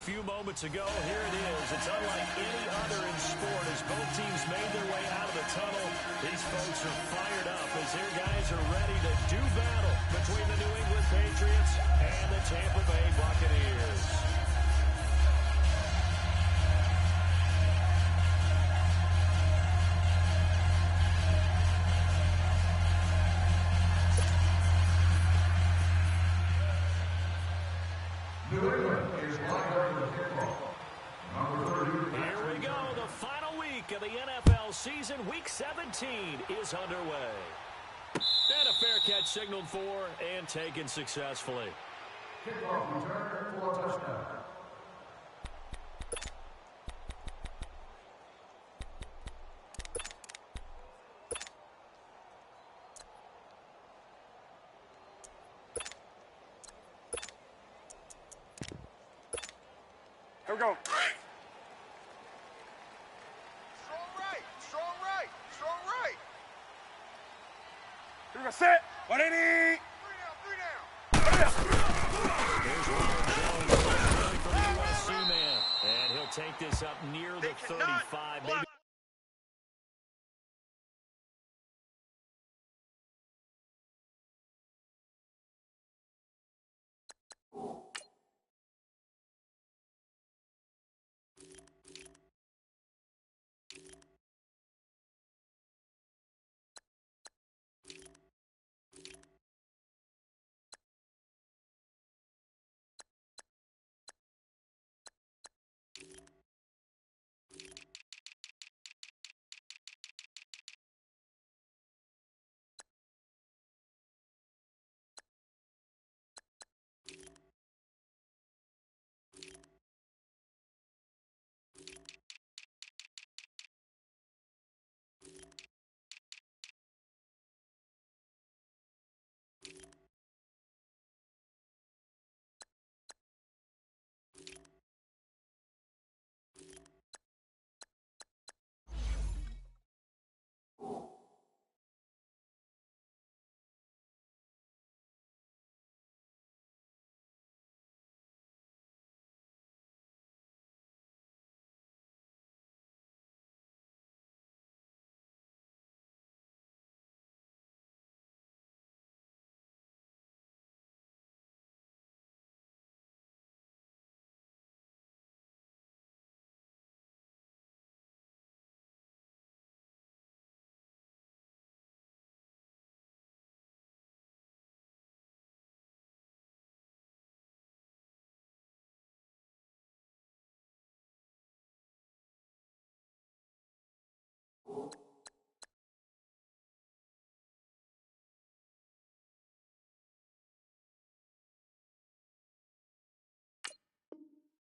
few moments ago. Here it is. It's unlike any other in sport as both teams made their way out of the tunnel. These folks are fired up as their guys are ready to do battle between the New England Patriots and the Tampa Bay Buccaneers. Here we go. The final week of the NFL season. Week 17 is underway. And a fair catch signaled for and taken successfully. Kickoff return for a touchdown. Here we go. Strong right, strong right, strong right. Here we go, set. 180. Three down. Here's Ronald Jones from the USC man. And he'll take this up near the 35. Maybe.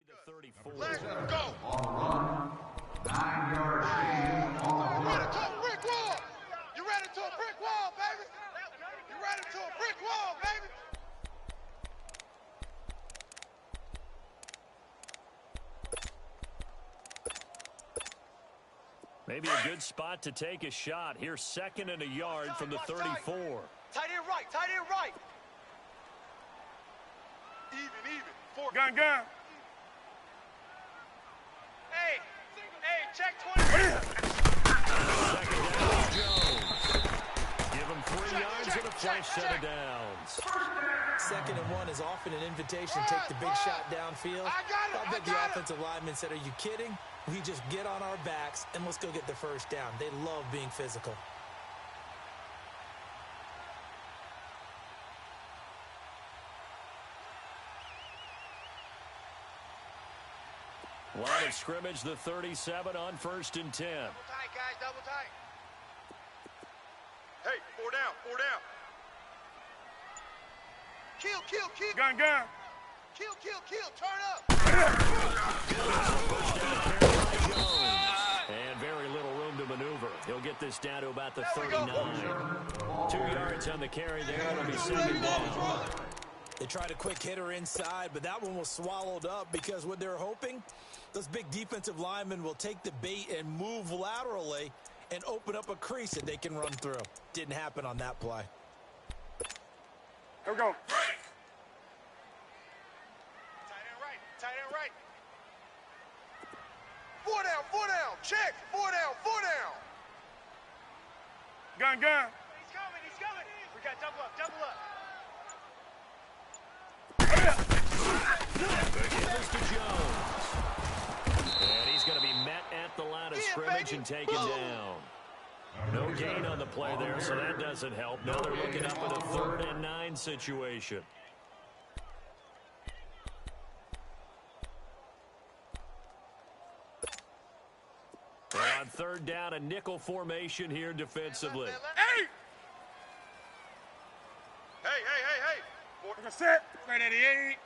The 34. Let's go. On the run, 9-yard gain on the You ran run. into a brick wall. You ran into a brick wall, baby. You ran into a brick wall, baby. Maybe a good spot to take a shot. Here's 2nd and a yard from the 34. Tight end right, tight end right. Even. Gun. Hey, check 20. Second down, Jones. Give him 3 yards and a first set of downs. 2nd and 1 is often an invitation to take the big shot downfield. I bet the offensive lineman said, "Are you kidding? We just get on our backs and let's go get the first down." They love being physical. Line of scrimmage, the 37 on 1st and 10. Double tight, guys, double tight. Hey, 4 down. Kill. Gun. Kill. Turn up. And very little room to maneuver. He'll get this down to about the 39. 2 yards on the carry there. It'll be 2nd down. They tried a quick hitter inside, but that one was swallowed up because what they're hoping, those big defensive linemen will take the bait and move laterally and open up a crease that they can run through. Didn't happen on that play. Here we go. Tight end right. 4 down, 4 down. Check, 4 down, 4 down. Gun, gun. He's coming, he's coming. We got double up, double up. It is to Jones. And he's going to be met at the line of scrimmage and taken down. No gain on the play there, so that doesn't help. Now they're looking up at a 3rd and 9 situation. They're on 3rd down, a nickel formation here defensively. Hey! Hey, hey, hey, hey. Like I said, 388.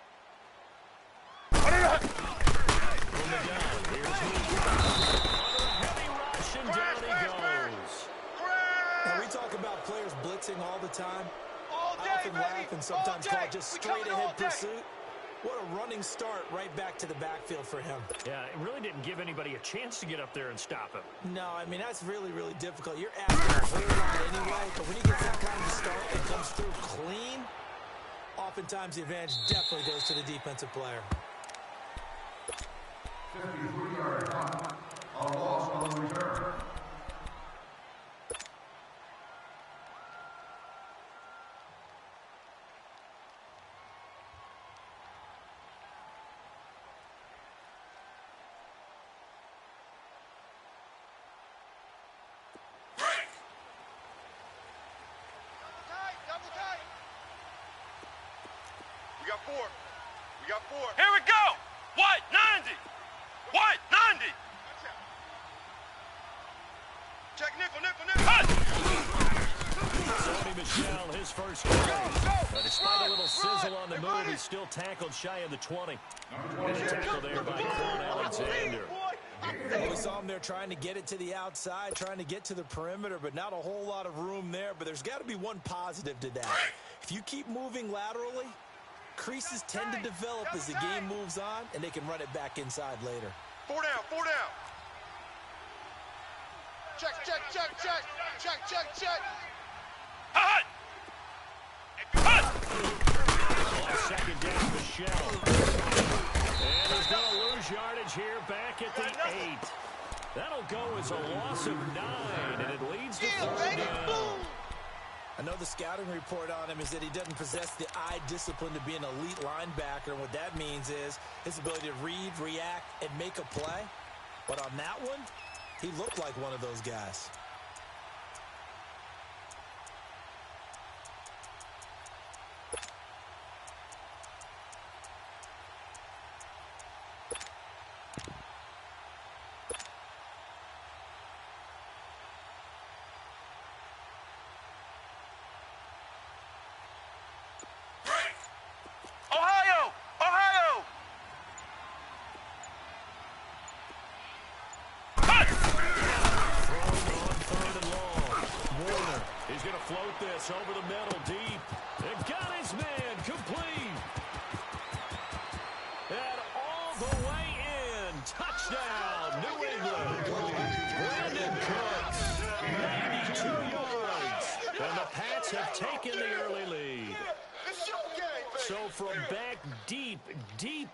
From the gun, here's heavy rush, and down he goes. Now, we talk about players blitzing all the time. All I day, often baby. laugh and sometimes All call day. it just We coming straight all ahead day. pursuit. What a running start right back to the backfield for him. Yeah, it really didn't give anybody a chance to get up there and stop him. No, I mean, that's really, really difficult. You're asking a whole lot anyway, but when he gets that kind of start and comes through clean, oftentimes the advantage definitely goes to the defensive player. 53 yards on. A loss on the return. Double tight. We got 4. We got 4. Here we go. What? 90. What? 90. Check nickel, nickel, nickel. Sony Michel, his first carry. Despite a little sizzle on the move, he's still tackled shy of the 20. And a tackle there by Quan Alexander. We saw him there trying to get it to the outside, trying to get to the perimeter, but not a whole lot of room there. But there's got to be one positive to that. If you keep moving laterally, creases tend to develop as the game moves on, and they can run it back inside later. 4 down, 4 down. Check, check, check, check. Check, check, check. Hot. Hot. Second down, Michel. And he's going to lose yardage here back at the 8. That'll go as a loss of 9, and it leads to 3rd down. I know the scouting report on him is that he doesn't possess the eye discipline to be an elite linebacker. And what that means is his ability to read, react, and make a play. But on that one, he looked like one of those guys. Ohio. Ohio. Hot. Throwing on 3rd and long. Warner, he's going to float this over the middle deep. And got his man complete. And all the way in. Touchdown, New England. Brandon Cooks, 92 yards. And the Pats have taken the early lead. It's your game, baby. So from back deep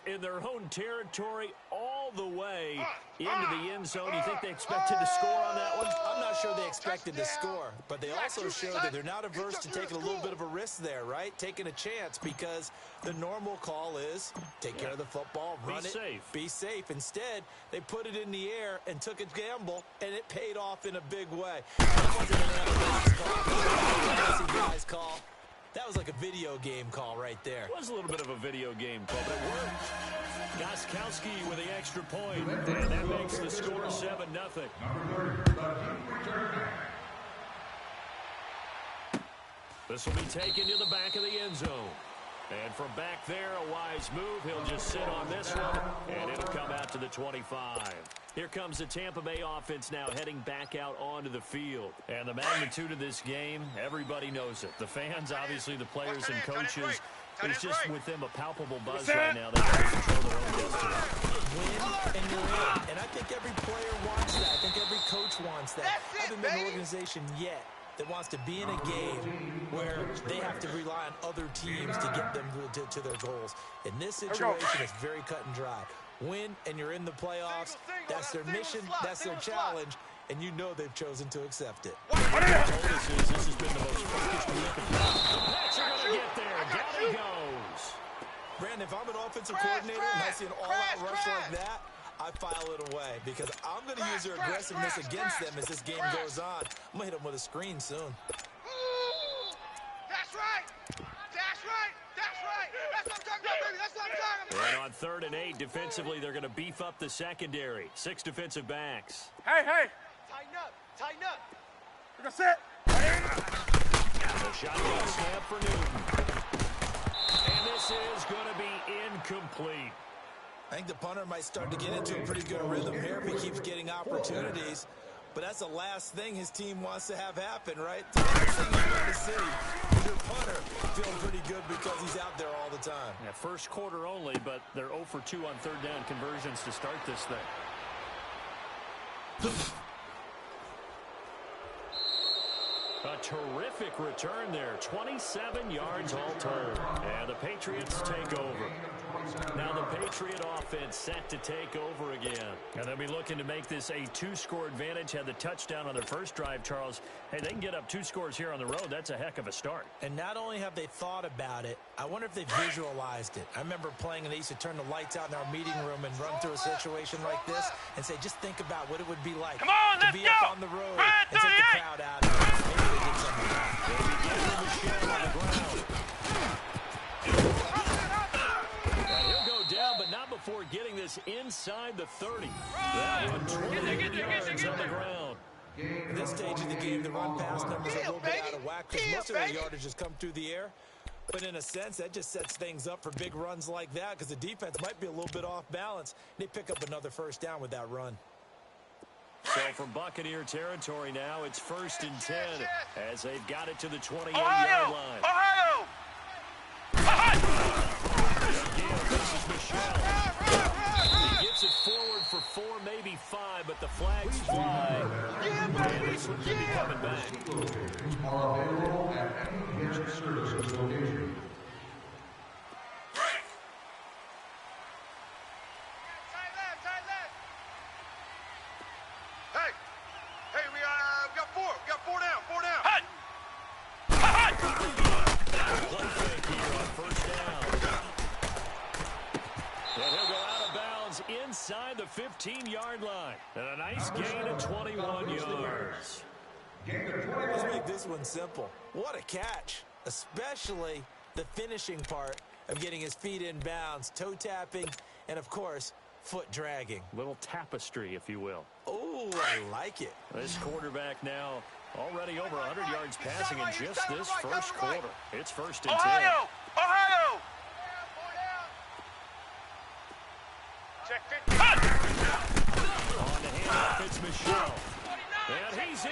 in their own territory, all the way into the end zone, you think they expected to score on that one? I'm not sure they expected to score, but they also showed that they're not averse to taking a little bit of a risk there, right? Taking a chance, because the normal call is take care of the football, run it, be safe. Instead, they put it in the air and took a gamble, and it paid off in a big way. That wasn't an analytics call. That was a guy's call. That was like a video game call right there. It was a little bit of a video game call, but it worked. Goskowski with the extra point, and that makes the score 7-0. This will be taken to the back of the end zone. And from back there, a wise move. He'll just sit on this one, and it'll come out to the 25. Here comes the Tampa Bay offense now heading back out onto the field. And the magnitude of this game, everybody knows it. The fans, obviously the players and coaches, it's just with them a palpable buzz right now. They can control their own destiny. Win and you're in. And I think every player wants that. I think every coach wants that. I haven't been in an organization yet that wants to be in a game where they have to rely on other teams to get them to their goals. In this situation, it's very cut and dry. win, and you're in the playoffs. That's their mission, that's their challenge, and you know they've chosen to accept it. This has been the most focused week of the Nets are going to get there. Down he goes. Brandon, if I'm an offensive coordinator and I see an all-out rush like that, I file it away because I'm going to use their aggressiveness against them as this game goes on. I'm going to hit them with a screen soon. That's right. That's right. That's right. That's what I'm talking about, baby. That's what I'm talking about. And on 3rd and 8, defensively, they're going to beef up the secondary. 6 defensive backs. Hey. Tighten up. Tighten up. We're going to set. The shotgun snap for Newton. And this is going to be incomplete. I think the punter might start to get into a pretty good rhythm here if he keeps getting opportunities. But that's the last thing his team wants to have happen, right? The last thing you want to see is your punter feeling pretty good because he's out there all the time. Yeah, first quarter only, but they're 0 for 2 on 3rd down conversions to start this thing. A terrific return there. 27 yards all told. And the Patriots take over. Now the Patriot offense set to take over again. And they'll be looking to make this a 2-score advantage. Had the touchdown on their first drive, Charles. Hey, they can get up 2 scores here on the road. That's a heck of a start. And not only have they thought about it, I wonder if they visualized it. I remember playing and they used to turn the lights out in our meeting room and run through a situation like this and say, just think about what it would be like Come on, to let's be go. up on the road and take the crowd out of it. Maybe they did something like that. They begin with Michelle on the ground. And he'll go down, but not before getting this inside the 30. That one 28 yards on the ground. At this stage of the game, the run-pass numbers are a little bit out of whack because most of their yardage has come through the air. But in a sense, that just sets things up for big runs like that because the defense might be a little bit off balance. They pick up another first down with that run. So from Buccaneer territory now, it's 1st and 10 as they've got it to the 28-yard line. Ohio! Again, this is Michelle. He gets it forward for 4, maybe 5, but the flags fly. And this one could be coming back. Are available at any guest services location. Hey, we got 4. We got 4 down. 4 down. Hut! Play fake here on 1st down. And he'll go out of bounds inside the 15-yard line. And a nice gain of 21 yards. Let's make this one simple. What a catch, especially the finishing part of getting his feet in bounds, toe tapping, and of course, foot dragging. Little tapestry, if you will. Oh, I like it. This quarterback now already over 100 yards passing in just this first quarter. It's 1st and 10. Ohio! Ohio! Check 50. On the handoff, it's Michelle. And he's in.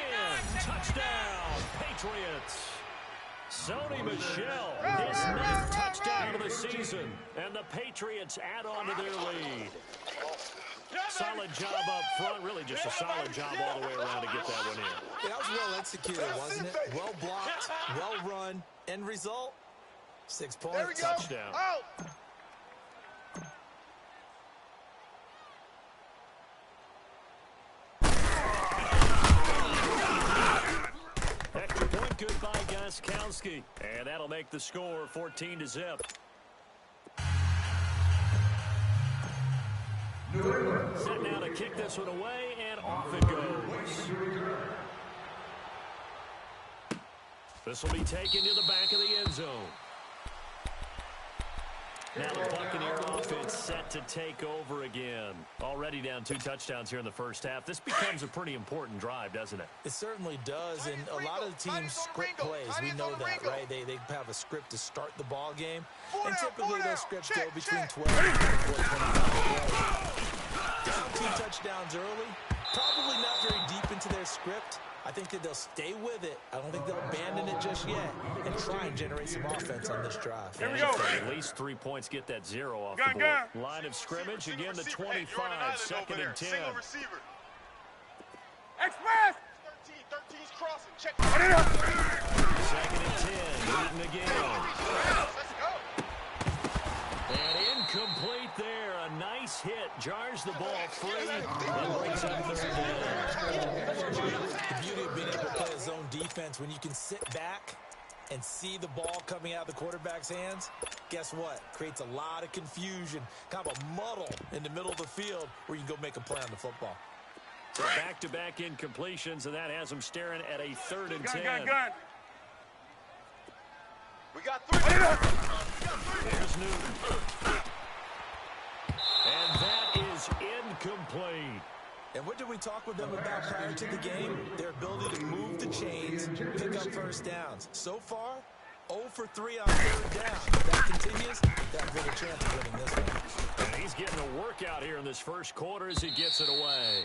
Touchdown, Patriots. Sony Michel, his 9th touchdown of the season. And the Patriots add on to their lead. Solid job up front. Really just a solid job all the way around to get that one in. That was well executed, wasn't it? Well blocked, well run. End result, 6 points. There we go. Touchdown. Out. Extra point good by Gostkowski. And that'll make the score 14-0. Set now to kick this one away, and off it goes. This will be taken to the back of the end zone. Now the Buccaneer offense set to take over again. Already down 2 touchdowns here in the first half. This becomes a pretty important drive, doesn't it? It certainly does, and a lot of the teams script plays. We know that, right? They have a script to start the ball game, and typically those scripts go between 12 and 25. Down 2 touchdowns early, probably not very deep into their script. I think that they'll stay with it. I don't think they'll abandon it just yet and try and generate some offense on this drive. Here we go. At least 3 points, get that 0 off the board. Line of scrimmage, again the 25, 2nd and 10. Single receiver. Express! 13's crossing. Check. 2nd and 10, Newton again. Let's go. And incomplete there. A nice hit, jars the ball free, and breaks up third down. The beauty of being able to play a zone defense, when you can sit back and see the ball coming out of the quarterback's hands, guess what? Creates a lot of confusion, kind of a muddle in the middle of the field where you can go make a play on the football. So back-to-back incompletions, and that has them staring at a 3rd and 10. Gun. We got 3. Here's Newton. And that is incomplete. And what did we talk with them about prior to the game? Their ability to move the chains, pick up first downs. So far, 0 for 3 on 3rd down. If that continues, they have a better chance of winning this one. And he's getting a workout here in this first quarter as he gets it away.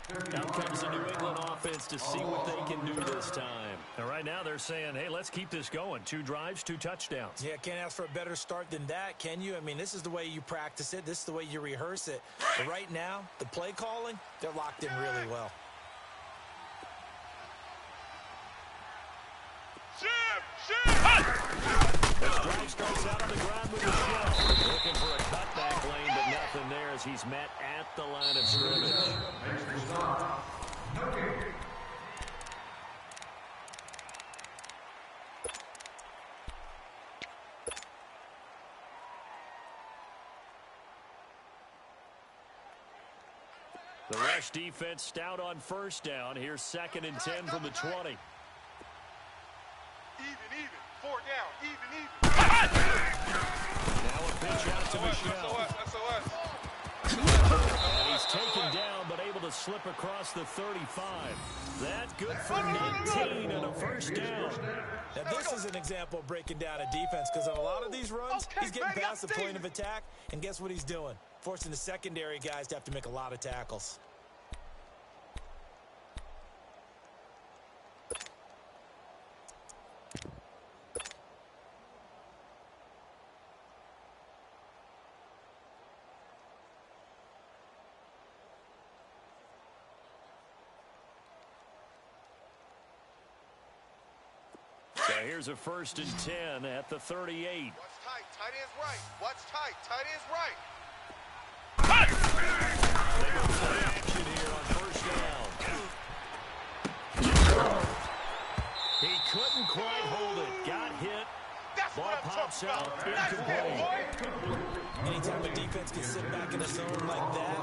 Out comes the New England offense to see what they can do this time. And right now they're saying, hey, let's keep this going. 2 drives, 2 touchdowns. Yeah, can't ask for a better start than that, can you? I mean, this is the way you practice it. This is the way you rehearse it. But right now, the play calling, they're locked in really well. This drive starts out on the ground with a shot. Looking for a cutback lane, but nothing there as he's met at the line of scrimmage. The rush defense stout on first down. Here's 2nd and 10 from the 20. Even. 4 down. Even. Now a pitch out to Michelle. SOS. And he's taken down, but able to slip across the 35. That's good for 19 and a first down. Now, this is an example of breaking down a defense, because on a lot of these runs, he's getting past the point of attack, and guess what he's doing? Forcing the secondary guys to have to make a lot of tackles. So here's a 1st and 10 at the 38. Watch tight. Tight end's right. Watch tight. Tight end's right. They go play action here on first down. He couldn't quite hold it. Got hit. Ball pops out. Incomplete. Anytime a defense can sit back in a zone like that,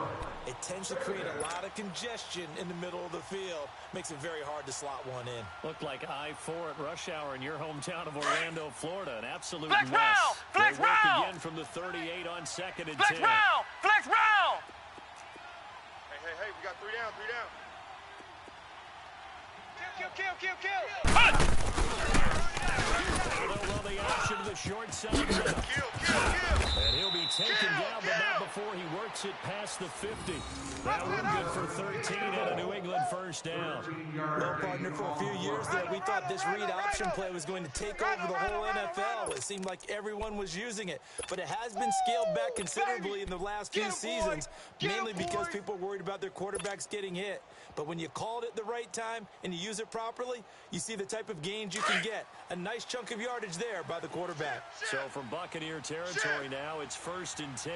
it tends to create a lot of congestion in the middle of the field. Makes it very hard to slot one in. Looked like I-4 at rush hour in your hometown of Orlando, Florida. An absolute Flex mess. round! Flex They work round! again from the 38 on 2nd and 10. Flex round! Flex round! Hey, we got 3 down. Kill! They'll run the option to the short side. Kill. And he'll be taken down, but not before he works it past the 50. Now we're good for 13 and a New England first down. Well, partner, for a few years there, we thought this read option play was going to take over the whole NFL. It seemed like everyone was using it, but it has been scaled back considerably in the last few seasons, mainly because people are worried about their quarterbacks getting hit. But when you call it at the right time and you use it properly, you see the type of gains you can get. A nice chunk of yardage there by the quarterback. So from Buccaneer territory now, it's 1st and 10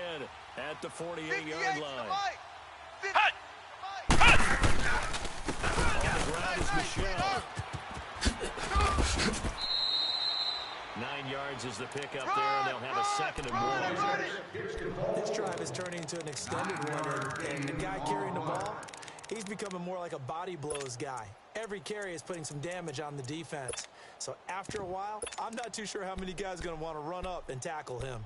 at the 48-yard line. On the ground is Michelle. 9 yards is the pickup there, and they'll have a 2nd and 1. This drive is turning into an extended one, and the guy carrying the ball, he's becoming more like a body blows guy. Every carry is putting some damage on the defense. So after a while, I'm not too sure how many guys are going to want to run up and tackle him.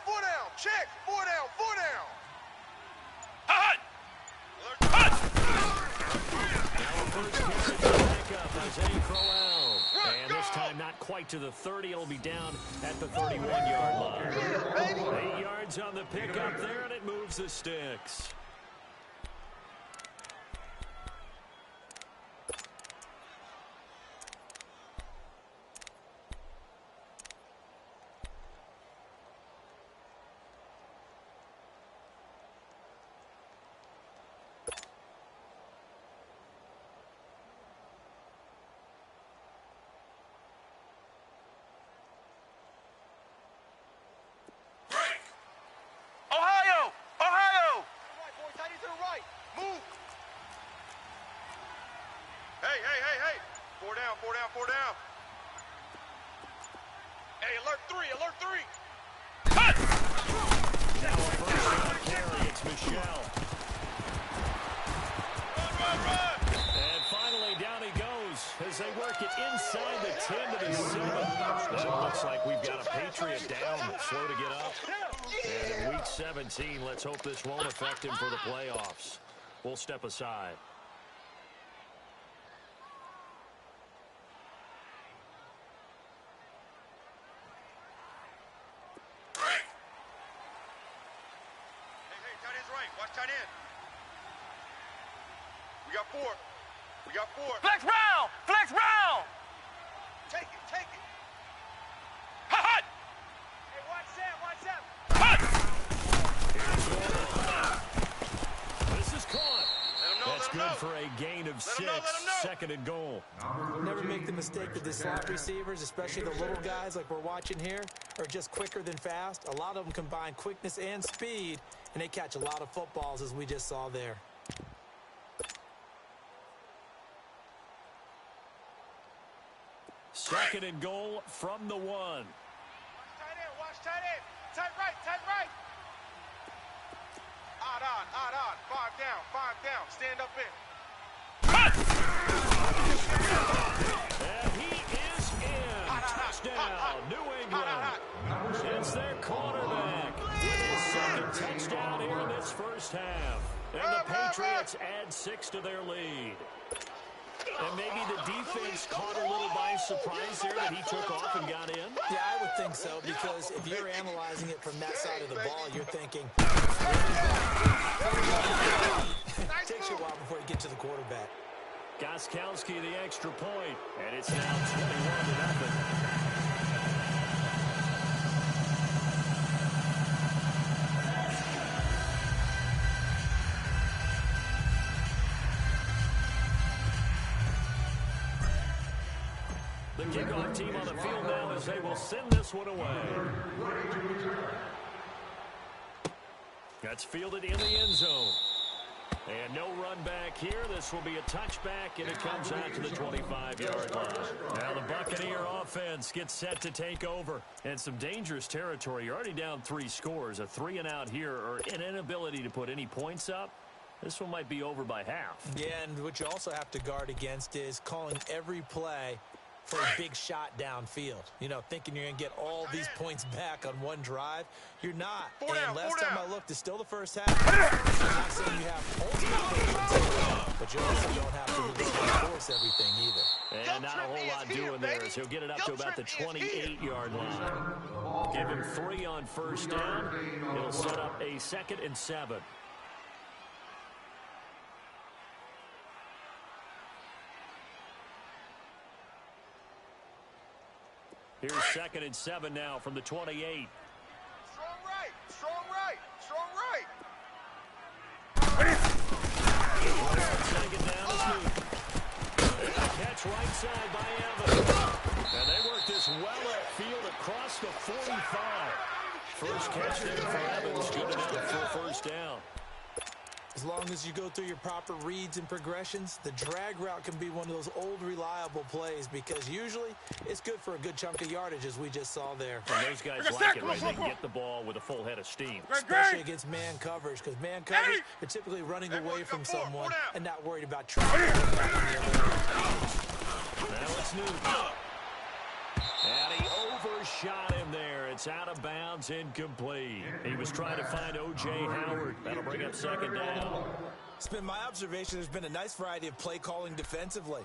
Four down. Check. 4 down. Hut! And this time not quite to the 30. It'll be down at the 31-yard line. 8 yards on the pickup there, and it moves the sticks. Four down, four down, four down. Hey, alert three, alert three. Now a first down carry. It's Michelle. Run. And finally, down he goes as they work it inside the 10 to the 7. Well, it looks like we've got a Patriot down, slow to get up. And in Week 17, let's hope this won't affect him for the playoffs. We'll step aside. Hey, tight end's right. Watch tight end. We got four. We got four. Flex round! Flex round! Take it, take it. Hot! Hey, watch Sam, watch Sam. This is caught. Let him know, That's let him good know. for a gain of Let 6. him know, let him know. Second and goal. Never make the mistake that the slot receivers, especially the little guys like we're watching here, are just quicker than fast. A lot of them combine quickness and speed, and they catch a lot of footballs, as we just saw there. Second and goal from the 1. Watch tight end, watch tight end. Tight right, tight right. Odd on. Five down. Stand up in. And he is in. Touchdown, New England. It's their quarterback with his second touchdown here in this first half. And the Patriots add 6 to their lead. And maybe the defense caught a little by surprise there that he took off and got in. Yeah, I would think so, because if you're analyzing it from that side of the ball, you're thinking, it takes you a while before you get to the quarterback. Gostkowski the extra point, and it's now 21-0. The kickoff team on the field now as they will send this one away. That's fielded in the end zone. And no run back here. This will be a touchback, and it comes out to the 25-yard line. Now the Buccaneer offense gets set to take over. And some dangerous territory. You're already down 3 scores. A 3-and-out here, or an inability to put any points up. This one might be over by half. Yeah, and what you also have to guard against is calling every play for a big shot downfield. You know, thinking you're going to get all these points back on one drive. You're not. And last time I looked, it's still the first half. I'm not saying you have ultimate, but you also don't have to really force everything either. And not a whole lot doing there as he'll get it up to about the 28-yard line. Give him 3 on first down. It'll set up a 2nd and 7. Here's 2nd and 7 now from the 28. Strong right. Take it down to Snoop. And a catch right side by Evans. And they work this well upfield across the 45. First catch there for Evans. Good enough for a first down. As long as you go through your proper reads and progressions, the drag route can be one of those old reliable plays, because usually it's good for a good chunk of yardage, as we just saw there. And those guys like it, right? They can get the ball with a full head of steam. Especially against man coverage, because man coverage, they're typically running away from someone and not worried about trapping. Now it's Newton. And he overshot him there. It's out of bounds, incomplete. He was trying to find O.J. Howard. That'll bring up 2nd down. It's been my observation there's been a nice variety of play calling defensively.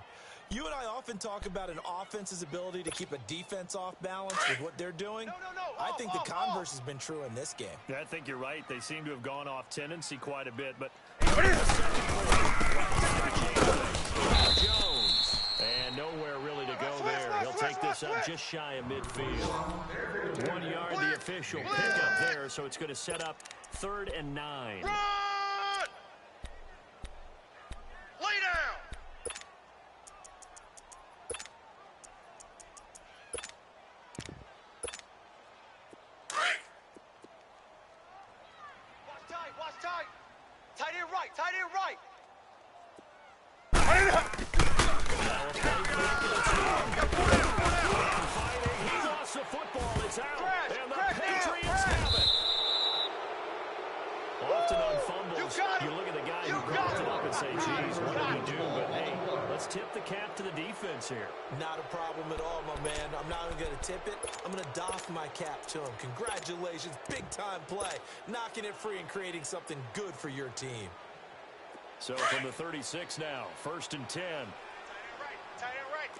You and I often talk about an offense's ability to keep a defense off balance with what they're doing. No. I think the converse has been true in this game. Yeah, I think you're right. They seem to have gone off tendency quite a bit, but Jones. And nowhere really to go there. He'll take this up just shy of midfield. 1 yard, the official pickup there, so it's going to set up 3rd and 9. Run! Lay down! Watch tight. Tight end right. Now a play is out, and the Patriots have it. Often on fumbles, you look at the guy who brought it up and say, geez, what did he do? But, hey, let's tip the cap to the defense here. Not a problem at all, my man. I'm not even going to tip it. I'm going to doff my cap to him. Congratulations, big-time play. Knocking it free and creating something good for your team. So from the 36 now, 1st and 10. Tight end right.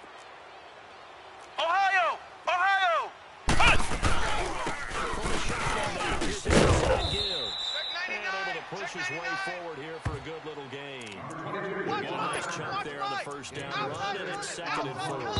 Ohio! Ohio! Cut! From the shotgun now, here's the inside give. And able to push his way forward here for a good little gain. Got a nice chunk there on the first down run, and it's 2nd and 4. Run.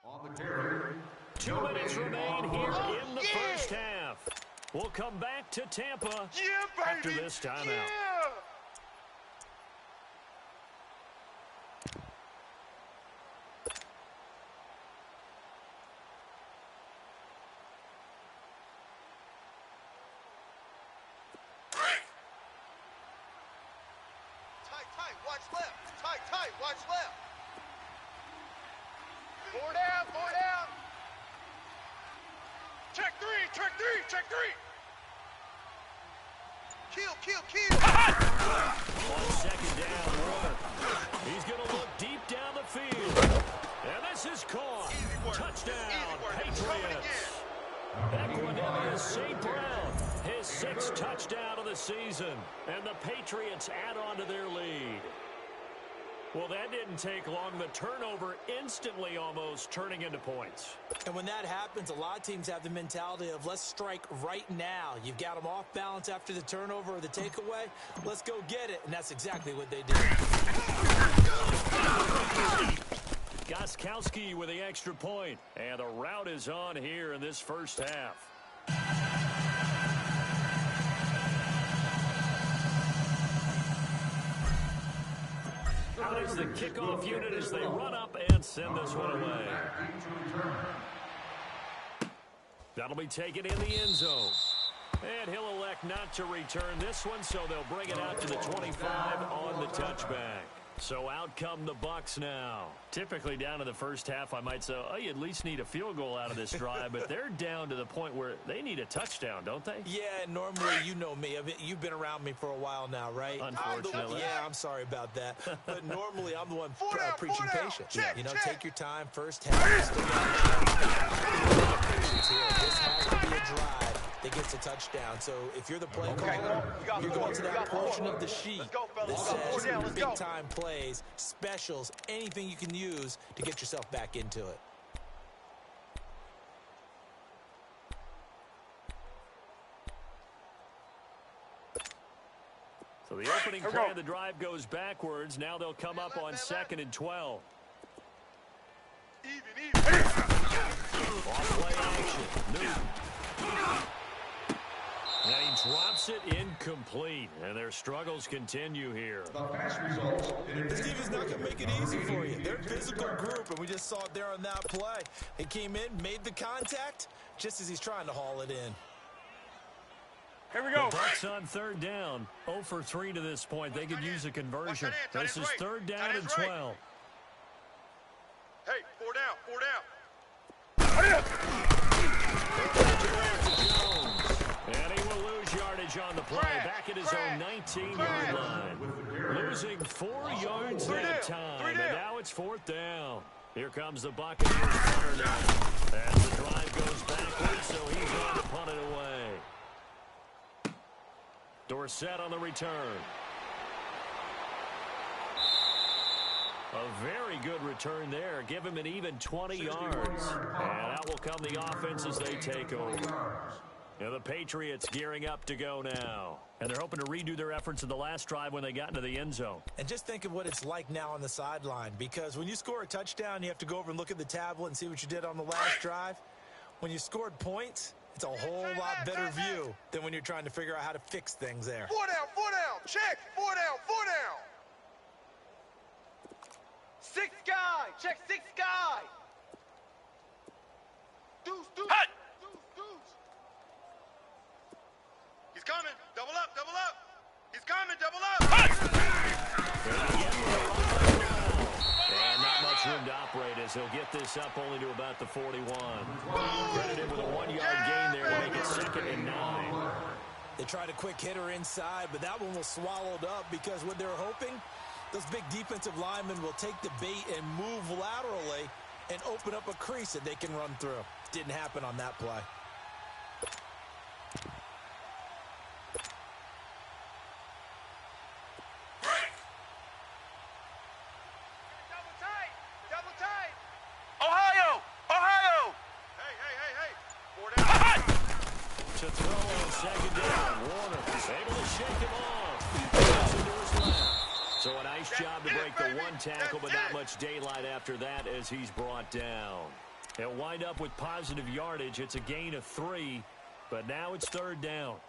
On the carry. 2 minutes remain here in the first half. We'll come back to Tampa after this timeout. Yeah! Tight, watch left. Tight, watch left. 4 down, 4 down. Check three. Kill. On 2nd down, run. He's going to look deep down the field. And this is caught. Touchdown, Patriots. Equinemius St. Brown, his 6th touchdown of the season. And the Patriots add on to their lead. Well, that didn't take long. The turnover instantly almost turning into points. And when that happens, a lot of teams have the mentality of let's strike right now. You've got them off balance after the turnover or the takeaway. Let's go get it. And that's exactly what they did. Gostkowski with the extra point. And the rout is on here in this first half. Out is the kickoff unit as they run up and send this one away. That'll be taken in the end zone. And he'll elect not to return this one, so they'll bring it out to the 25 on the touchback. So out come the Bucs now. Typically down in the first half, I might say, oh, you at least need a field goal out of this drive, but they're down to the point where they need a touchdown, don't they? Yeah, normally, you know me. You've been around me for a while now, right? Unfortunately. I'm sorry about that. But normally, I'm the one preaching patience. You know, take your time, first half. Still got a chance. This has to be a drive that gets a touchdown. So if you're the play caller, you're going to that portion of the sheet that says big-time plays, specials, anything you can use to get yourself back into it. So the opening play of the drive goes backwards. Now they'll come up on 2nd and 12. Even. Off play action. Newton. And he drops it incomplete. And their struggles continue here. The pass results. This defense not going to make it easy for you. They're a physical group, and we just saw it there on that play. He came in, made the contact, just as he's trying to haul it in. Here we go. The Bucs on 3rd down. 0 for 3 to this point. They could use a conversion. This is 3rd down and 12. Hey, 4 down. And he will lose yardage on the play. Back at his own 19-yard line. Losing 4 yards that time. And now it's 4th down. Here comes the Buccaneers punter now. As the drive goes backwards, so he's going to punt it away. Dorsett on the return. A very good return there. Give him an even 20 yards. And out will come the offense as they take over. And the Patriots gearing up to go now. And they're hoping to redo their efforts in the last drive when they got into the end zone. And just think of what it's like now on the sideline, because when you score a touchdown, you have to go over and look at the tablet and see what you did on the last drive. When you scored points, it's a whole lot better view than when you're trying to figure out how to fix things there. 4 down, check, 4 down, 4 down. 6 guy, check 6 guy. Deuce. Hut! Deuce. He's coming, double up. He's coming, double up. And not much room to operate as he'll get this up only to about the 41. Credited with a 1-yard gain there to make it 2nd and 9. They tried a quick hitter inside, but that one was swallowed up because what they're hoping, those big defensive linemen will take the bait and move laterally and open up a crease that they can run through. Didn't happen on that play. Double tight. Ohio! Hey. 4 down. To throw on 2nd down. Warner able to shake him off. Gets into his left. So a nice job to break the 1 tackle, but not much daylight after that as he's brought down. He'll wind up with positive yardage. It's a gain of 3, but now it's 3rd down.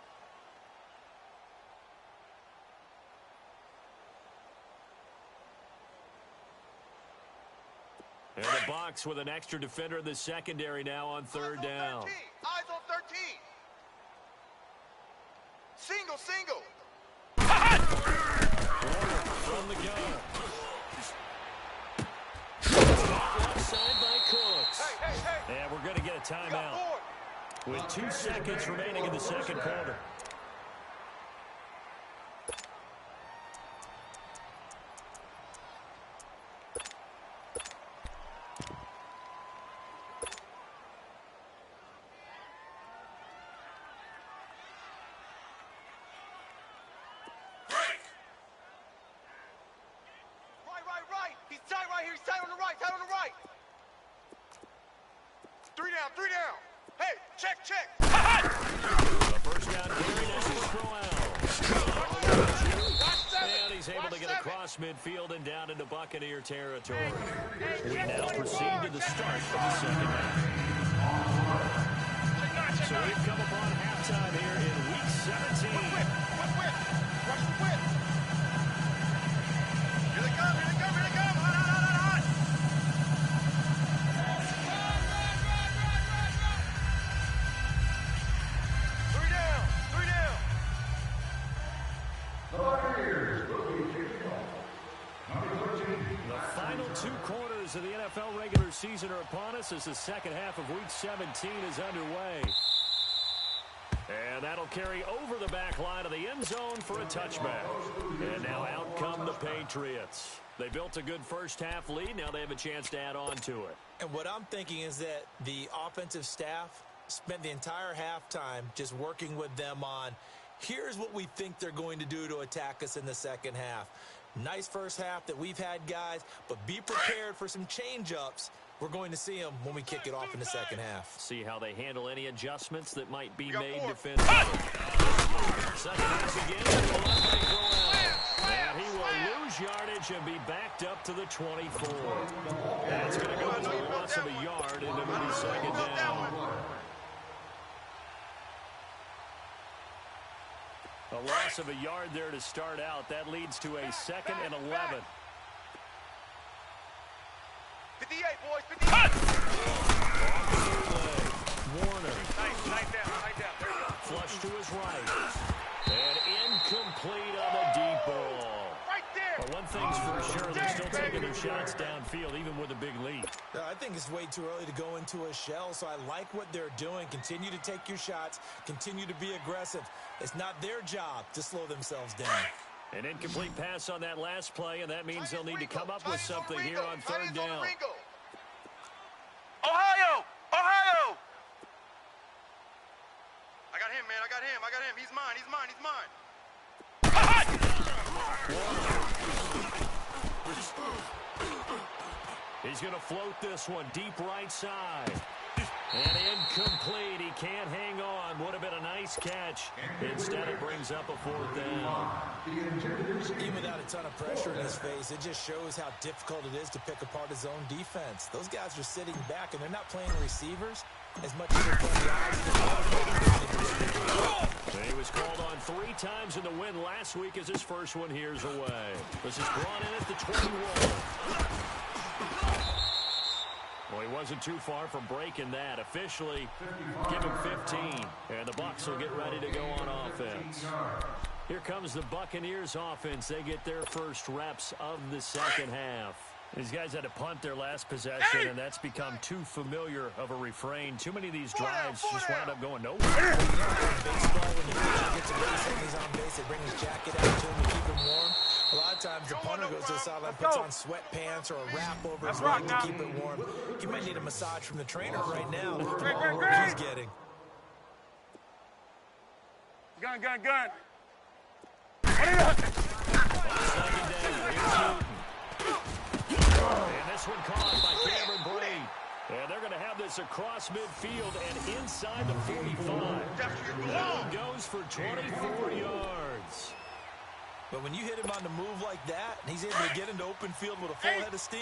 And the Bucs with an extra defender in the secondary now on 3rd down. Eyes on 13. Single. From the gun. Left side by Cooks. Hey. And we're going to get a timeout with 2 seconds remaining in the 2nd quarter. Right. He's tight right here. He's tight on the right. 3 down. Hey, check. The first down carry, that's his throw out. And he's able to get across midfield and down into Buccaneer territory. We now proceed to the start of the 2nd half. So we've come upon halftime here in Week 17. Rush the whip. Here they come. Hot. 3 down. The Buccaneers will be kicking off. Number 13. The final 2 quarters of the NFL regular season are upon us as the 2nd half of Week 17 is underway. And that'll carry over the back line of the end zone for a touchback. And now out come the Patriots. They built a good first half lead. Now they have a chance to add on to it. And what I'm thinking is that the offensive staff spent the entire halftime just working with them on, here's what we think they're going to do to attack us in the 2nd half. Nice first half that we've had, guys, but be prepared for some change-ups. We're going to see them when we kick it off in the 2nd half. See how they handle any adjustments that might be made defensively. 2nd half again. And he will lose yardage and be backed up to the 24. That's going to go into a loss of a yard, and it will be 2nd down. A loss of a yard there to start out. That leads to a 2nd and 11. 58, boys, 58. Warner. Tight down. There you go. Flush to his right. And incomplete on the deep ball. Right there. Well, one thing's for sure, they're still taking their shots downfield, even with a big lead. I think it's way too early to go into a shell, so I like what they're doing. Continue to take your shots. Continue to be aggressive. It's not their job to slow themselves down. An incomplete pass on that last play, and that means they'll need to come up with something here on 3rd down. Ohio! I got him, man. He's mine. He's going to float this one deep right side. And incomplete. He can't hang on. Would have been a nice catch. Instead, it brings up a 4th down. Even without a ton of pressure in his face, it just shows how difficult it is to pick apart his own defense. Those guys are sitting back, and they're not playing receivers as much as they're playing the odds. He was called on 3 times in the win last week as his first one here's away. This is brought in at the 21. Well, he wasn't too far from breaking that. Officially, give him 15. And the Bucs will get ready to go on offense. Here comes the Buccaneers offense. They get their first reps of the second half. These guys had to punt their last possession, and that's become too familiar of a refrain. Too many of these drives just wound up going nowhere. Baseball, when the pitcher gets a base and he's on base, they bring his jacket out to him to keep him warm. A lot of times the punter goes to the sideline, puts on sweatpants or a wrap over his leg to keep it warm. He might need a massage from the trainer right now. What he's getting. Gun. Second down. And this one caught by Cameron Brate. And they're going to have this across midfield and inside the 45. That goes for 24 yards. But when you hit him on the move like that, and he's able to get into open field with a full head of steam,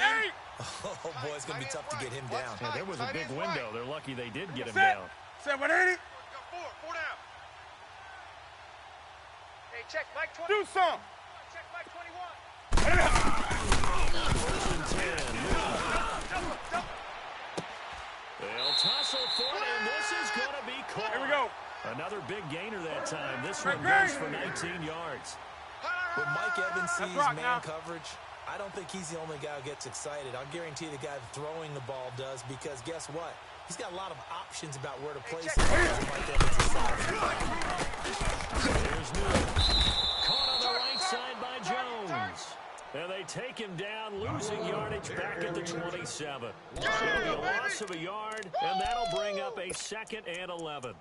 oh, boy, it's going to be tough to get him down. Yeah, there was a big window. They're lucky they did get him down. 780. Four down. Hey, check Mike 20. Do some. Check Mike 21. First and 10. They'll tussle for it, and this is going to be caught. Here we go. Another big gainer that time. This one goes for 19 yards. When Mike Evans sees man coverage, I don't think he's the only guy who gets excited. I'll guarantee the guy throwing the ball does, because guess what? He's got a lot of options about where to place it. Mike Evans is There's Newton. Caught on the right side by Jones. And they take him down, losing yardage back at the 27. It'll be a loss of a yard, and that'll bring up a 2nd and 11.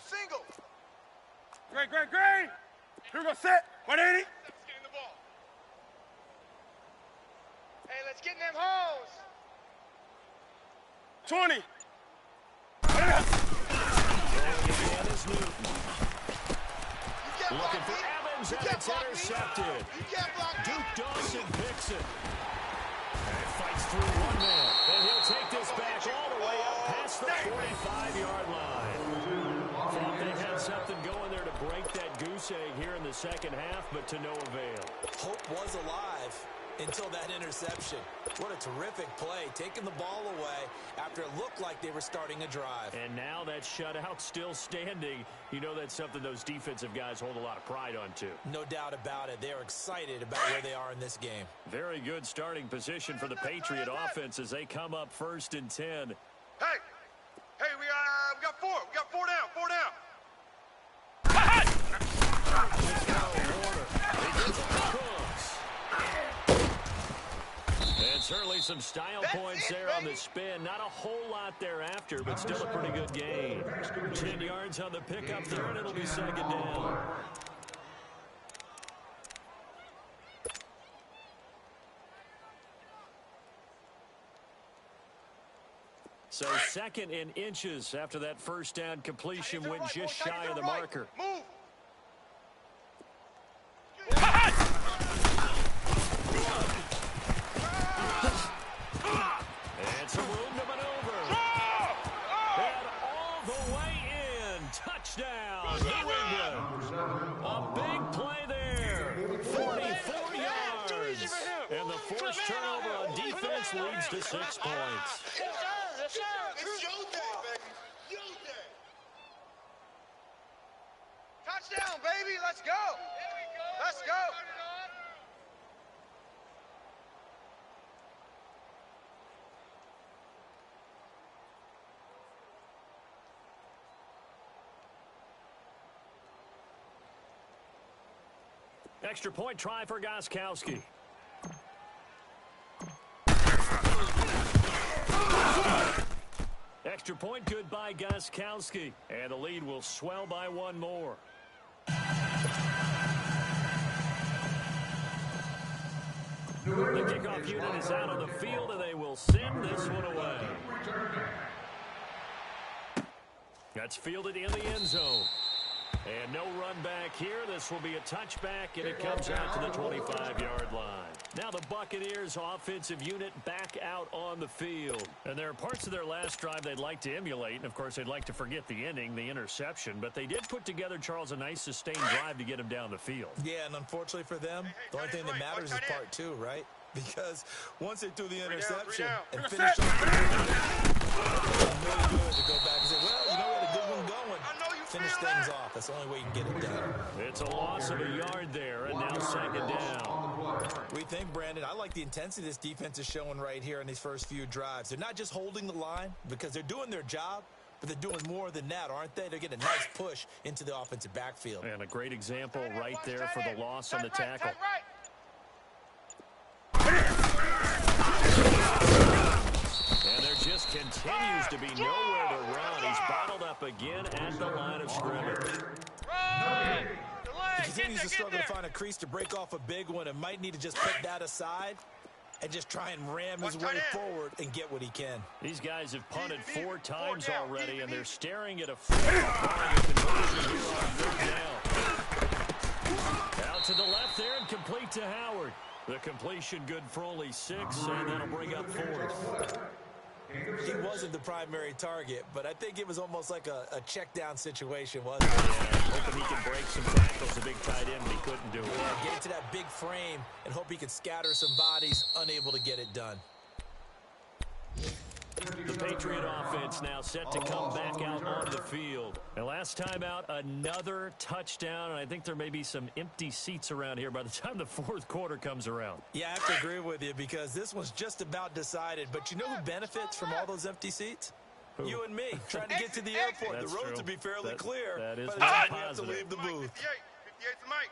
Single. Great. Here we go, set. 180. Hey, let's get in them holes. 20. Looking for Evans, and it's intercepted. Duke Dawson picks it. And fights through one man. And he'll take this back all the way up past the 45-yard line. Thought they had something going there to break that goose egg here in the second half, but to no avail. Hope was alive until that interception. What a terrific play, taking the ball away after it looked like they were starting a drive. And now that shutout still standing. You know that's something those defensive guys hold a lot of pride on, too. No doubt about it. They are excited about where they are in this game. Very good starting position for the Patriot offense as they come up 1st and 10. Hey, we got 4. We got 4 down. 4 down. And certainly some style points there on the spin. Not a whole lot thereafter, but still a pretty good gain. 10 yards on the pickup there, and it'll be 2nd down. So 2nd and inches after that first down completion went just shy of the marker. Move. And some room to maneuver. And all the way in. Touchdown, New England. A big play there. 44 yards. And the forced turnover on defense leads to 6 points. It's your day, baby. Your day. Touchdown, baby. Let's go. Let's go. Extra point try for Gostkowski. extra point, good by Gostkowski. And the lead will swell by one more. The kickoff unit is out on the field, and they will send this one away. That's fielded in the end zone. And no run back here. This will be a touchback, and it comes out to the 25-yard line. Now the Buccaneers offensive unit back out on the field. And there are parts of their last drive they'd like to emulate. And, of course, they'd like to forget the ending, the interception. But they did put together, Charles, a nice sustained drive to get him down the field. Yeah, and unfortunately for them, the only thing that matters is part two, right? Because once they threw the interception and finished off the really good to go back and say, well, you know, we had a good one going. Finish things off. That's the only way you can get it done. It's a loss of a yard there, and now second down. What do you think, Brandon? I like the intensity this defense is showing right here in these first few drives. They're not just holding the line because they're doing their job, but they're doing more than that, aren't they? They're getting a nice push into the offensive backfield. And a great example right there for the loss on the tackle. And there just continues to be nowhere to run. He's bottled up again at the line of scrimmage. He continues to struggle to find a crease to break off a big one and might need to just put that aside and just try and ram his way forward and get what he can. These guys have punted 4 times already, and they're staring at a 4th conversion here on 3rd down. Out to the left there and complete to Howard. The completion good for only 6, and that'll bring up 4th. He wasn't the primary target, but I think it was almost like a check-down situation, wasn't it? Yeah, hoping he can break some tackles, a big tight end, but he couldn't do it. Yeah, get into that big frame and hope he can scatter some bodies, unable to get it done. The Patriot offense now set to come back out on the field. And last time out, another touchdown, and I think there may be some empty seats around here by the time the 4th quarter comes around. Yeah, I have to agree with you because this one's just about decided. But you know who benefits from all those empty seats? Who? You and me, trying to get to the airport. That's the roads true. will be fairly clear that is by the time we have to positive. leave the booth. 58's the mic.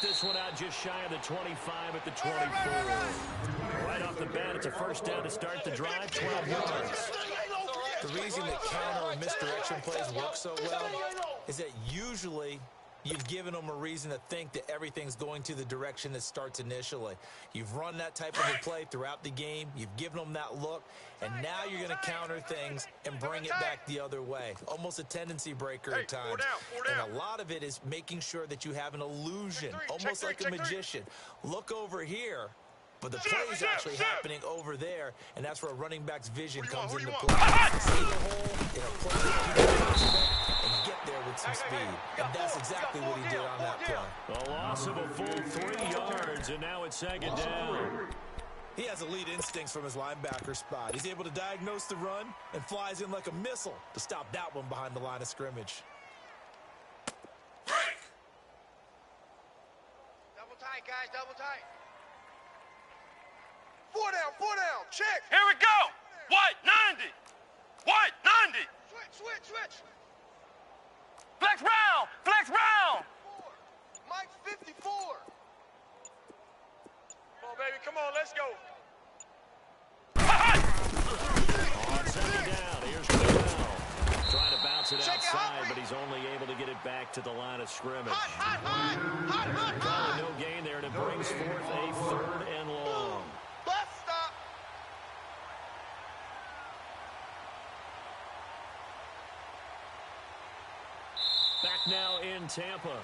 This one out just shy of the 25 at the 24. Right off the bat, it's a first down to start the drive, 12 yards. The reason that counter and misdirection plays work so well is that usually you've given them a reason to think that everything's going to the direction that starts initially. You've run that type of a play throughout the game. You've given them that look, and now you're going to counter things and bring it back the other way. Almost a tendency breaker at times. And a lot of it is making sure that you have an illusion, almost like a magician. Look over here, but the play is actually happening over there, and that's where a running back's vision comes into play. See the hole in a play that you don't expect and get there with some speed. And that's exactly what he did on that play. A loss of a full 3 yards, and now it's second down. He has elite instincts from his linebacker spot. He's able to diagnose the run and flies in like a missile to stop that one behind the line of scrimmage. Double tight, guys, double tight. 4 down, check. Here we go. White, 90. White, 90. Switch. Flex round. Mike 54. Come on, baby, come on, let's go. On second down, here's Bell. Trying to bounce it outside, but he's only able to get it back to the line of scrimmage. Calling no gain there, and it brings forth a 3rd and long. Bus stop. Back now in Tampa.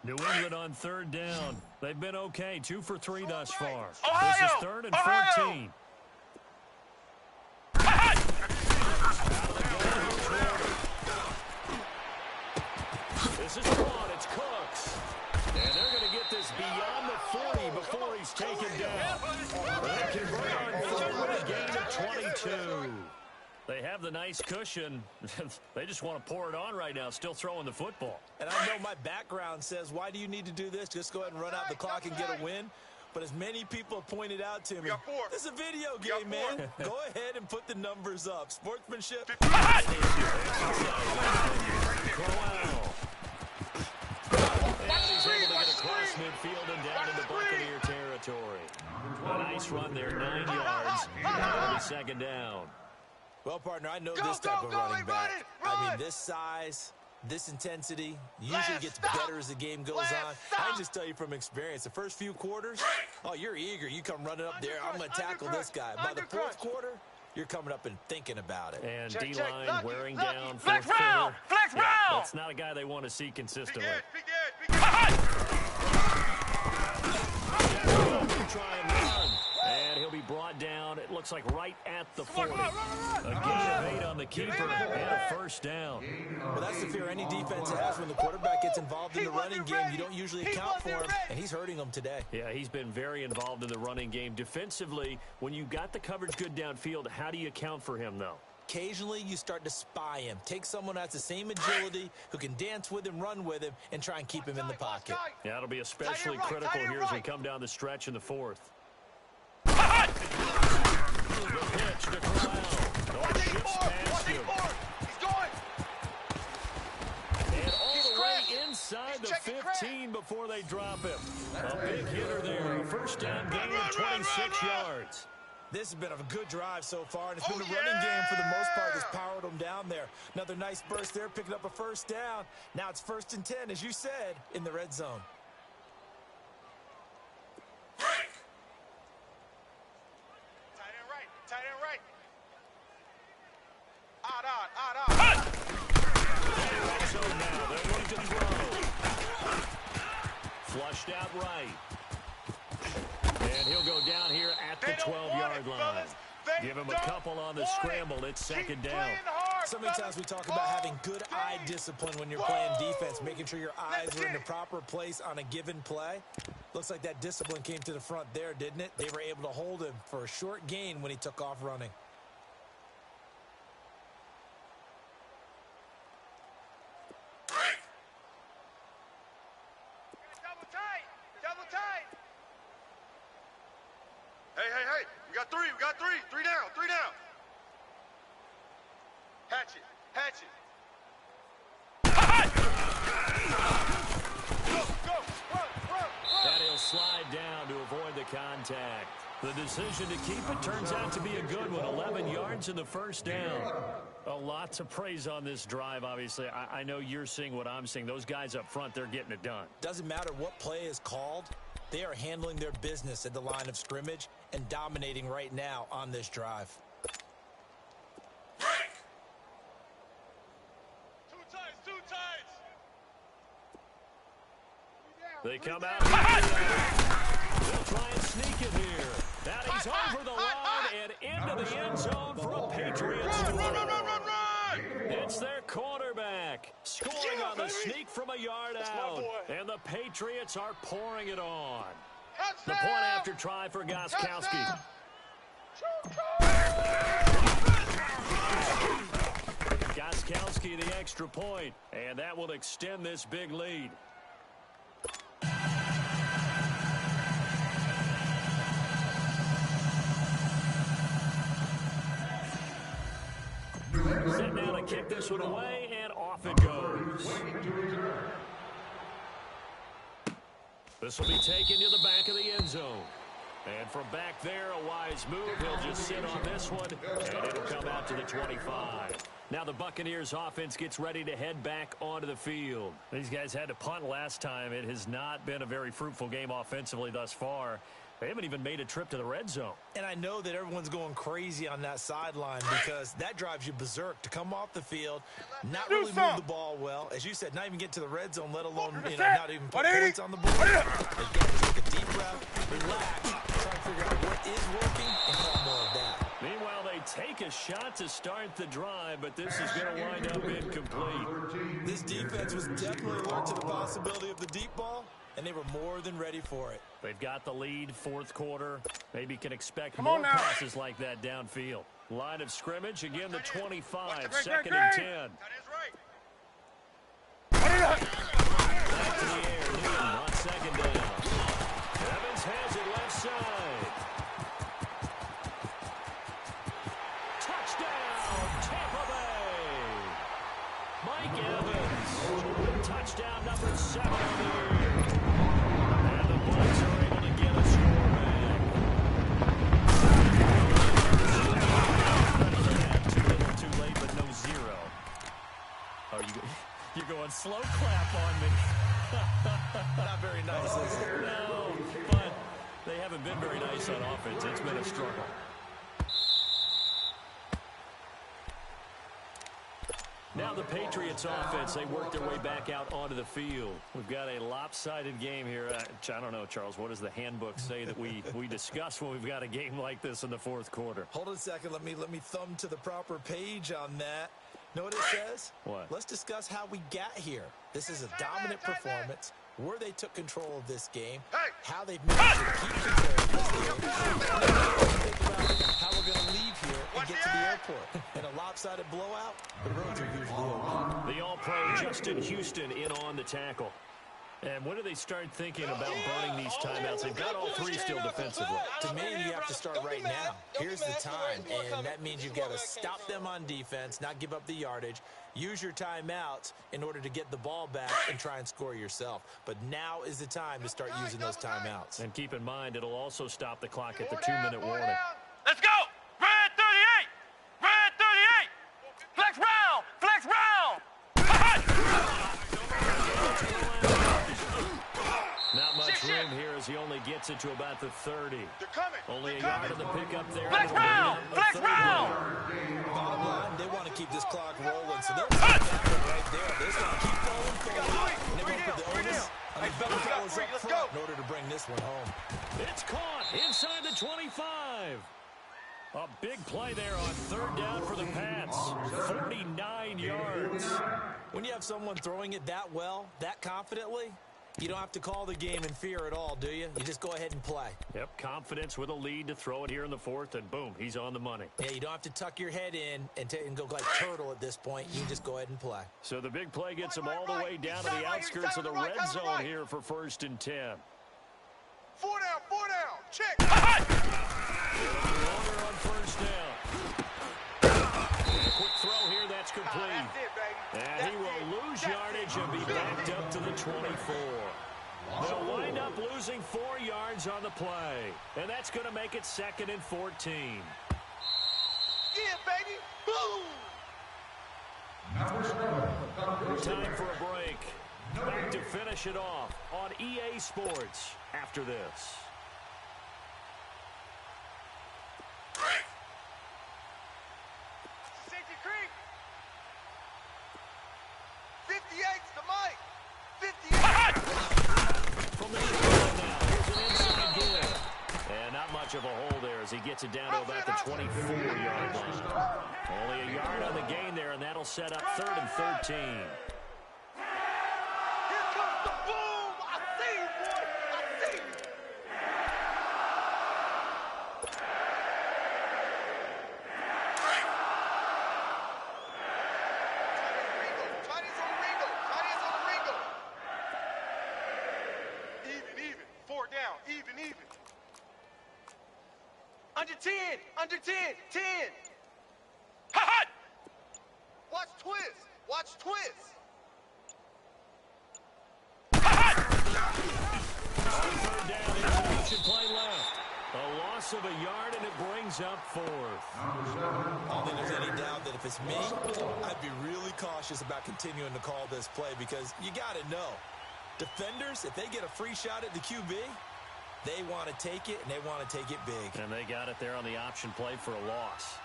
New England on 3rd down. They've been okay, 2 for 3 thus far. This is 3rd and 14. This is broad. It's Cooks. And they're going to get this beyond the 40 before he's taken down. They convert on 4th, a gain of 22. They have the nice cushion. They just want to pour it on right now, still throwing the football. And I know my background says, why do you need to do this? Just go ahead and run out the clock and get a win. But as many people have pointed out to me, this is a video game, man. Go ahead and put the numbers up. Sportsmanship. And he's able to get across midfield and down into Buccaneer territory. A nice run there, 9 yards. That'll be second down. Well, partner, I know this type of running back. I mean, this size, this intensity usually gets better as the game goes on. I can just tell you from experience, the first few quarters, oh, you're eager. You come running up there, I'm going to tackle this guy. By the fourth quarter, you're coming up and thinking about it. And D-line wearing down. Flex round! Flex round! That's not a guy they want to see consistently. Try and run. And he'll be brought down, it looks like right at the 40. A gain of 8 on the keeper and a first down. Well, that's the fear any defense has when the quarterback gets involved in the running game. You don't usually account for him, and he's hurting them today. Yeah, he's been very involved in the running game. Defensively, when you got the coverage good downfield, how do you account for him, though? Occasionally, you start to spy him. Take someone who has the same agility, who can dance with him, run with him, and try and keep him in the pocket. Yeah, it'll be especially critical here as we come down the stretch in the fourth. The pitch to Corral. North ships past him. And all the way inside the 15 before they drop him. A big hitter there. First down gain of 26 yards. This has been a good drive so far, and it's been a running game for the most part that's powered them down there. Another nice burst there, picking up a first down. Now it's 1st and 10, as you said, in the red zone. Tight end right. Odd. Red zone now. They're going to throw. Flushed out right. And he'll go down here at the 12-yard line. Give him a couple on the scramble. It's second down. So many times we talk about having good eye discipline when you're playing defense, making sure your eyes are in the proper place on a given play. Looks like that discipline came to the front there, didn't it? They were able to hold him for a short gain when he took off running. Double tight. Hey. We got three. Three down. Hatch it. Go. Run. And he'll slide down to avoid the contact. The decision to keep it turns out to be a good one. 11 yards in the first down. A lot to praise on this drive, obviously. I know you're seeing what I'm seeing. Those guys up front, they're getting it done. Doesn't matter what play is called. They are handling their business at the line of scrimmage and dominating right now on this drive. Two tights. They come out. They'll try and sneak it here. Now he's over the line and into the end zone for a Patriots score. Run. It's their quarterback scoring on the sneak from a yard out. And the Patriots are pouring it on. The point after try for Gostkowski. Gostkowski the extra point, and that will extend this big lead. Set now to kick this one away, and off it goes. This will be taken to the back of the end zone. And from back there, a wise move. He'll just sit on this one, and it'll come out to the 25. Now the Buccaneers offense gets ready to head back onto the field. These guys had to punt last time. It has not been a very fruitful game offensively thus far. They haven't even made a trip to the red zone. And I know that everyone's going crazy on that sideline because that drives you berserk to come off the field, not really move the ball well. As you said, not even get to the red zone, let alone not even put points on the board. They've got to take a deep breath, relax, try to figure out what is working, and call more of that. Meanwhile, they take a shot to start the drive, but this is going to wind up incomplete. This defense was definitely alert to the possibility of the deep ball, and they were more than ready for it. They've got the lead, fourth quarter. Maybe can expect more passes like that downfield. Line of scrimmage, again the 25, Watch the second break. and 10. That is right. Back to the air, Newton on second down. Evans has it left side. Touchdown, Tampa Bay. Mike Evans, touchdown number 7 on the year. And the Bucs are able to get a score back. Too little, too late, but no zero. Oh, you're going slow clap on me. Not very nice, is it? No, but they haven't been very nice on offense. It's been a struggle. Now the Patriots offense, they work their way back out onto the field. We've got a lopsided game here. I don't know, Charles, what does the handbook say that we discuss when we've got a game like this in the fourth quarter? Hold on a second. Let me thumb to the proper page on that. Know what it says? What? Let's discuss how we got here. This is a dominant performance, where they took control of this game, how they've managed to keep control of this game. Think about how we're going to leave here and get to the airport. In a lopsided blowout, the roads are usually open. The All-Pro Justin Houston in on the tackle. And when do they start thinking about burning these timeouts? They've got all three still defensively. To me, you have to start right now. Here's the time, and that means you've got to stop them on defense, not give up the yardage, use your timeouts in order to get the ball back and try and score yourself. But now is the time to start using those timeouts. And keep in mind, it'll also stop the clock at the 2-minute warning. Let's go! Red 38! Red 38! Flex round! Flex round! Not much room here as he only gets it to about the 30. They're coming. Only a yard in the pickup there. Flex round! Flex round! Bottom line, they want to keep this clock rolling, so they'll take that one right there. They're just going to keep going forward. And they're going to put the onus on the better fellas up front in order to bring this one home. It's caught inside the 25. A big play there on third down for the Pats. 49 yards. When you have someone throwing it that well, that confidently, you don't have to call the game in fear at all, do you? You just go ahead and play. Yep, confidence with a lead to throw it here in the fourth, and boom, he's on the money. Yeah, you don't have to tuck your head in and go like turtle at this point. You can just go ahead and play. So the big play gets him all the way down to the outskirts of the red zone here for 1st and 10. 4 down, check. Longer on 1st down. And a quick throw here, that's complete. That's it, baby. And he will lose yardage and be backed up to the 24. They'll wind up losing 4 yards on the play. And that's going to make it 2nd and 14. Yeah, baby. Boom. Time for a break. Back to finish it off on EA Sports after this. Safety Creek. 58's the mic. 58. From the shotgun now, here's an inside give. And not much of a hole there as he gets it down to about the 24-yard line. Only a yard on the gain there, and that'll set up 3rd and 13. Here comes the boom. I see you, boy. I see you. Chinese on the Ringo. Chinese on the Ringo. Even. 4 down. Even. Under 10. Under 10. 10. Hot! Watch twist. Watch twist. Third down, interception play left. A loss of a yard, and it brings up 4th. I don't think there's any doubt that if it's me, I'd be really cautious about continuing to call this play because you got to know, defenders, if they get a free shot at the QB, they want to take it, and they want to take it big. And they got it there on the option play for a loss.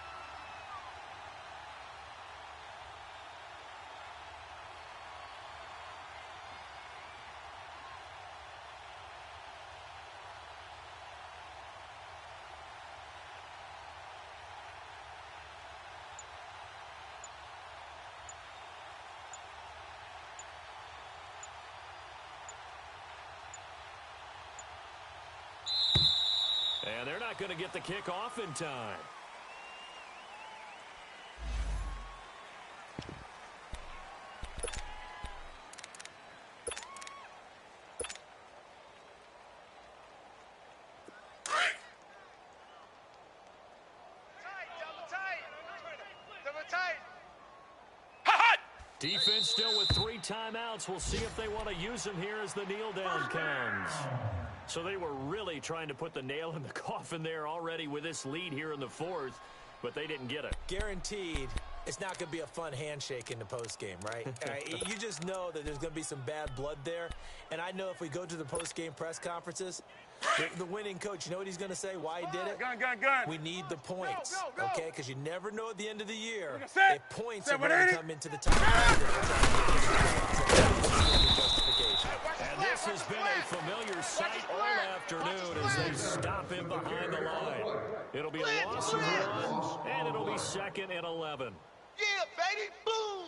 And they're not going to get the kick off in time. Defense still with 3 timeouts. We'll see if they want to use them here as the kneel down comes. So they were really trying to put the nail in the coffin there already with this lead here in the 4th, but they didn't get it. Guaranteed it's not going to be a fun handshake in the postgame, right? You just know that there's going to be some bad blood there. And I know if we go to the postgame press conferences, the winning coach, you know what he's going to say, why he did it? Gun. We need the points, Go. okay? Because you never know at the end of the year Set. if points Set, are going to come into the top. And this has been a familiar sight all afternoon as they stop him behind the line. It'll be a loss of 1, and it'll be 2nd and 11. Yeah, baby. Boom.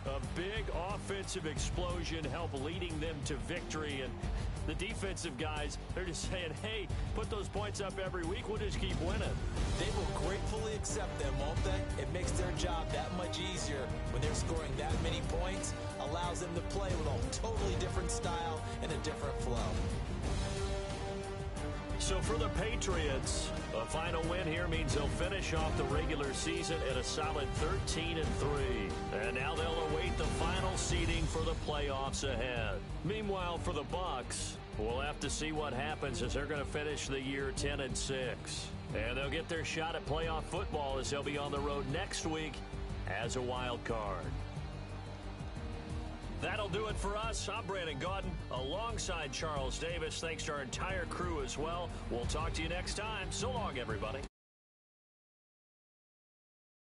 A big offensive explosion helped leading them to victory, and the defensive guys, they're just saying, hey, put those points up every week, we'll just keep winning. They will gratefully accept them, won't they? It makes their job that much easier when they're scoring that many points, allows them to play with a totally different style and a different flow. So for the Patriots, a final win here means they'll finish off the regular season at a solid 13-3. And now they'll await the final seeding for the playoffs ahead. Meanwhile, for the Bucs, we'll have to see what happens as they're going to finish the year 10-6. And they'll get their shot at playoff football as they'll be on the road next week as a wild card. That'll do it for us. I'm Brandon Gaudin alongside Charles Davis. Thanks to our entire crew as well. We'll talk to you next time. So long, everybody.